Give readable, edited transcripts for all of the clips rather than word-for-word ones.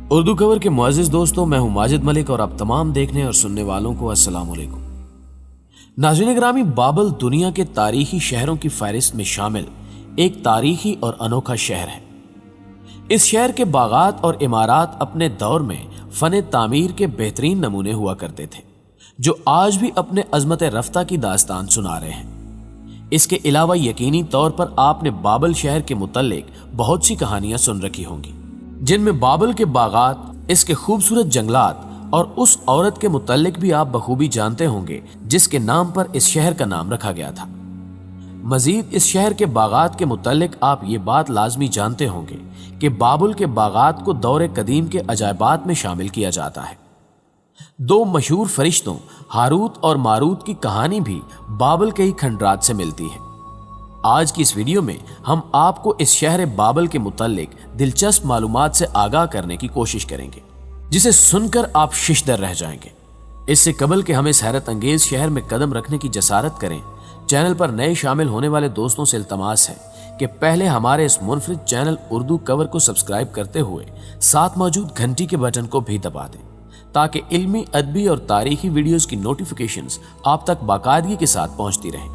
اردو کور کے معزز دوستوں، میں ہوں ماجد ملک اور آپ تمام دیکھنے اور سننے والوں کو السلام علیکم۔ ناظرین گرامی، بابل دنیا کے تاریخی شہروں کی فہرست میں شامل ایک تاریخی اور انوکھا شہر ہے۔ اس شہر کے باغات اور عمارات اپنے دور میں فن تعمیر کے بہترین نمونے ہوا کرتے تھے، جو آج بھی اپنے عظمت رفتہ کی داستان سنا رہے ہیں۔ اس کے علاوہ یقینی طور پر آپ نے بابل شہر کے متعلق بہت سی کہانیاں سن رکھی ہوں گی، جن میں بابل کے باغات، اس کے خوبصورت جنگلات اور اس عورت کے متعلق بھی آپ بخوبی جانتے ہوں گے جس کے نام پر اس شہر کا نام رکھا گیا تھا۔ مزید اس شہر کے باغات کے متعلق آپ یہ بات لازمی جانتے ہوں گے کہ بابل کے باغات کو دور قدیم کے عجائبات میں شامل کیا جاتا ہے۔ دو مشہور فرشتوں ہاروت اور ماروت کی کہانی بھی بابل کے ہی کھنڈرات سے ملتی ہے۔ آج کی اس ویڈیو میں ہم آپ کو اس شہر بابل کے متعلق دلچسپ معلومات سے آگاہ کرنے کی کوشش کریں گے، جسے سن کر آپ ششدر رہ جائیں گے۔ اس سے قبل کہ ہم اس حیرت انگیز شہر میں قدم رکھنے کی جسارت کریں، چینل پر نئے شامل ہونے والے دوستوں سے التماس ہے کہ پہلے ہمارے اس منفرد چینل اردو کور کو سبسکرائب کرتے ہوئے ساتھ موجود گھنٹی کے بٹن کو بھی دبا دیں، تاکہ علمی، ادبی اور تاریخی ویڈیوز کی نوٹیفیکیشنز آپ تک باقاعدگی کے ساتھ پہنچتی رہیں۔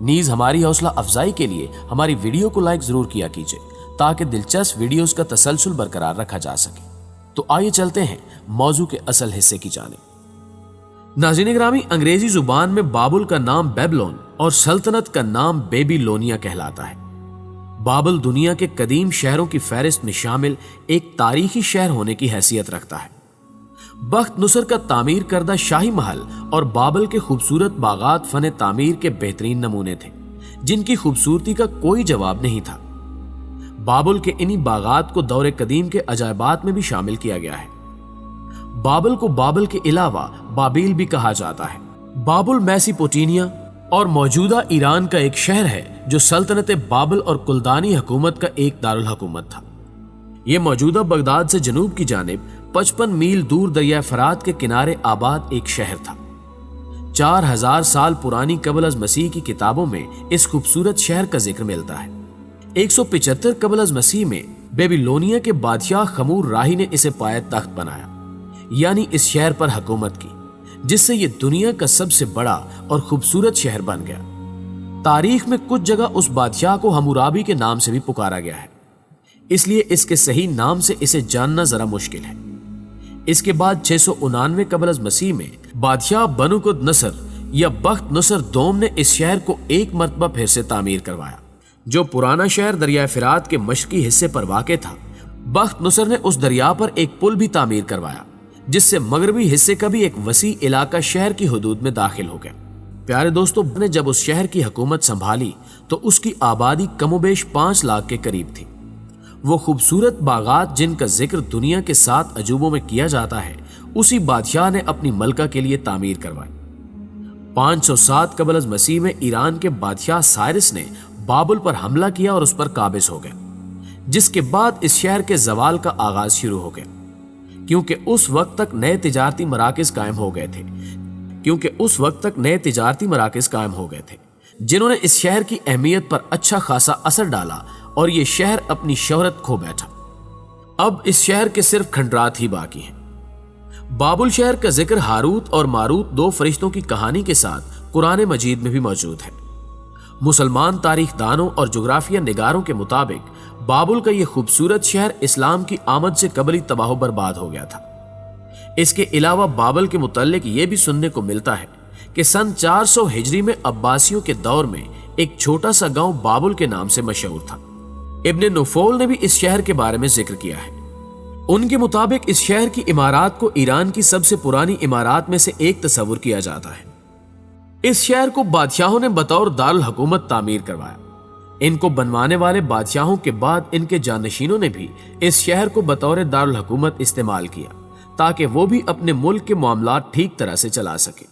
نیز ہماری حوصلہ افزائی کے لیے ہماری ویڈیو کو لائک ضرور کیا کیجیے، تاکہ دلچسپ ویڈیوز کا تسلسل برقرار رکھا جا سکے۔ تو آئیے چلتے ہیں موضوع کے اصل حصے کی جانب۔ ناظرین گرامی، انگریزی زبان میں بابل کا نام بیبلون اور سلطنت کا نام بیبیلونیا کہلاتا ہے۔ بابل دنیا کے قدیم شہروں کی فہرست میں شامل ایک تاریخی شہر ہونے کی حیثیت رکھتا ہے۔ بخت نصر کا تعمیر کردہ شاہی محل اور بابل کے خوبصورت باغات فن تعمیر کے بہترین نمونے تھے، جن کی خوبصورتی کا کوئی جواب نہیں تھا۔ بابل کے انہی باغات کو دور قدیم کے عجائبات میں بھی شامل کیا گیا ہے۔ بابل کو بابل کے علاوہ بابیل بھی کہا جاتا ہے۔ بابل میسیپوٹیمیا اور موجودہ ایران کا ایک شہر ہے جو سلطنت بابل اور کلدانی حکومت کا ایک دارالحکومت تھا۔ یہ موجودہ بغداد سے جنوب کی جانب 55 میل دور دریائے فرات کے کنارے آباد ایک شہر تھا۔ 4000 سال پرانی قبل از مسیح کی کتابوں میں اس خوبصورت شہر کا ذکر ملتا ہے۔ 175 قبل از مسیح میں بیبیلونیا کے بادشاہ خمور راہی نے اسے پایہ تخت بنایا، یعنی اس شہر پر حکومت کی، جس سے یہ دنیا کا سب سے بڑا اور خوبصورت شہر بن گیا۔ تاریخ میں کچھ جگہ اس بادشاہ کو حمورابی کے نام سے بھی پکارا گیا ہے، اس لیے اس کے صحیح نام سے اسے جاننا ذرا مشکل ہے۔ اس کے بعد 699 قبل از مسیح میں بادشاہ بنوقد نصر یا بخت نصر دوم نے اس شہر کو ایک مرتبہ پھر سے تعمیر کروایا۔ جو پرانا شہر دریائے فرات کے مشرقی حصے پر واقع تھا، بخت نصر نے اس دریا پر ایک پل بھی تعمیر کروایا، جس سے مغربی حصے کا بھی ایک وسیع علاقہ شہر کی حدود میں داخل ہو گیا۔ پیارے دوستو، نے جب اس شہر کی حکومت سنبھالی تو اس کی آبادی کم و بیش 5 لاکھ کے قریب تھی۔ وہ خوبصورت باغات جن کا ذکر دنیا کے 7 عجوبوں میں کیا جاتا ہے، اسی بادشاہ نے اپنی ملکہ کے لیے تعمیر کروائی۔ 507 قبل از مسیح میں ایران کے بادشاہ سائرس نے بابل پر حملہ کیا اور اس پر قابض ہو گیا، جس کے بعد اس شہر کے زوال کا آغاز شروع ہو گیا، کیونکہ اس وقت تک نئے تجارتی مراکز قائم ہو گئے تھے جنہوں نے اس شہر کی اہمیت پر اچھا خاصا اثر ڈالا اور یہ شہر اپنی شہرت کھو بیٹھا۔ اب اس شہر کے صرف کھنڈرات ہی باقی ہیں۔ بابل شہر کا ذکر ہاروت اور ماروت 2 فرشتوں کی کہانی کے ساتھ قرآن مجید میں بھی موجود ہے۔ مسلمان تاریخ دانوں اور جغرافیہ نگاروں کے مطابق بابل کا یہ خوبصورت شہر اسلام کی آمد سے قبل ہی تباہ و برباد ہو گیا تھا۔ اس کے علاوہ بابل کے متعلق یہ بھی سننے کو ملتا ہے کہ سن 400 ہجری میں عباسیوں کے دور میں ایک چھوٹا سا گاؤں بابل کے نام سے مشہور تھا۔ ابن نفول نے بھی اس شہر کے بارے میں ذکر کیا ہے۔ ان کے مطابق اس شہر کی عمارات کو ایران کی سب سے پرانی عمارات میں سے ایک تصور کیا جاتا ہے۔ اس شہر کو بادشاہوں نے بطور دارالحکومت تعمیر کروایا۔ ان کو بنوانے والے بادشاہوں کے بعد ان کے جانشینوں نے بھی اس شہر کو بطور دارالحکومت استعمال کیا، تاکہ وہ بھی اپنے ملک کے معاملات ٹھیک طرح سے چلا سکے۔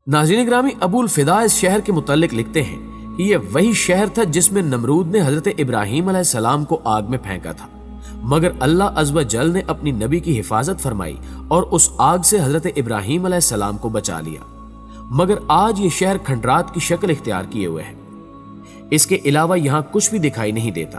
ناظرین گرامی، ابو الفدا اس شہر کے متعلق لکھتے ہیں کہ یہ وہی شہر تھا جس میں نمرود نے حضرت ابراہیم علیہ السلام کو آگ میں پھینکا تھا، مگر اللہ عز و جل نے اپنی نبی کی حفاظت فرمائی اور اس آگ سے حضرت ابراہیم علیہ السلام کو بچا لیا، مگر آج یہ شہر کھنڈرات کی شکل اختیار کیے ہوئے ہے۔ اس کے علاوہ یہاں کچھ بھی دکھائی نہیں دیتا،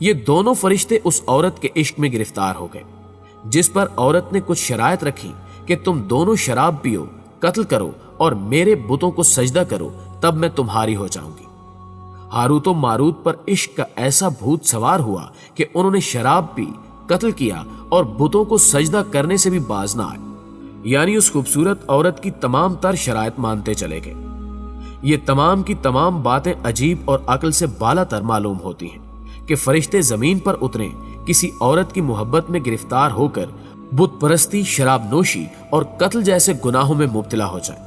یہ دونوں فرشتے اس عورت کے عشق میں گرفتار ہو گئے، جس پر عورت نے کچھ شرائط رکھی کہ تم دونوں شراب پیو، قتل کرو اور میرے بتوں کو سجدہ کرو، تب میں تمہاری ہو جاؤں گی۔ ہاروت و ماروت پر عشق کا ایسا بھوت سوار ہوا کہ انہوں نے شراب پی، قتل کیا اور بتوں کو سجدہ کرنے سے بھی باز نہ آئے، یعنی اس خوبصورت عورت کی تمام تر شرائط مانتے چلے گئے۔ یہ تمام کی تمام باتیں عجیب اور عقل سے بالا تر معلوم ہوتی ہیں کہ فرشتے زمین پر اتریں، کسی عورت کی محبت میں گرفتار ہو کر بت پرستی، شراب نوشی اور قتل جیسے گناہوں میں مبتلا ہو جائیں،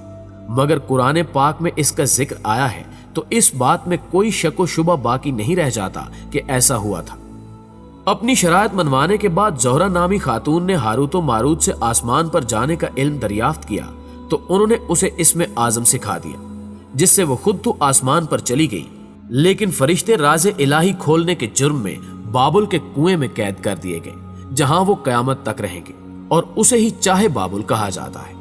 مگر قرآن پاک میں اس کا ذکر آیا ہے تو اس بات میں کوئی شک و شبہ باقی نہیں رہ جاتا کہ ایسا ہوا تھا۔ اپنی شرائط منوانے کے بعد زہرہ نامی خاتون نے ہاروت و ماروت سے آسمان پر جانے کا علم دریافت کیا تو انہوں نے اسے اسم اعظم سکھا دیا، جس سے وہ خود تو آسمان پر چلی گئی، لیکن فرشتے راز الہی کھولنے کے جرم میں بابل کے کنویں میں قید کر دیے گئے، جہاں وہ قیامت تک رہیں گے، اور اسے ہی چاہے بابل کہا جاتا ہے۔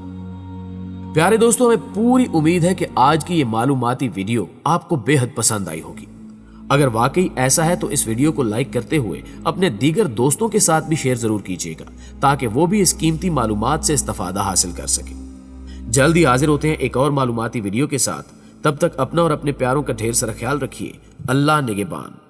پیارے دوستوں، ہمیں پوری امید ہے کہ آج کی یہ معلوماتی ویڈیو آپ کو بے حد پسند آئی ہوگی۔ اگر واقعی ایسا ہے تو اس ویڈیو کو لائک کرتے ہوئے اپنے دیگر دوستوں کے ساتھ بھی شیئر ضرور کیجیے گا، تاکہ وہ بھی اس قیمتی معلومات سے استفادہ حاصل کر سکیں۔ جلدی حاضر ہوتے ہیں ایک اور معلوماتی ویڈیو کے ساتھ، تب تک اپنا اور اپنے پیاروں کا ڈھیر سارا خیال رکھیے۔ اللہ نگہبان۔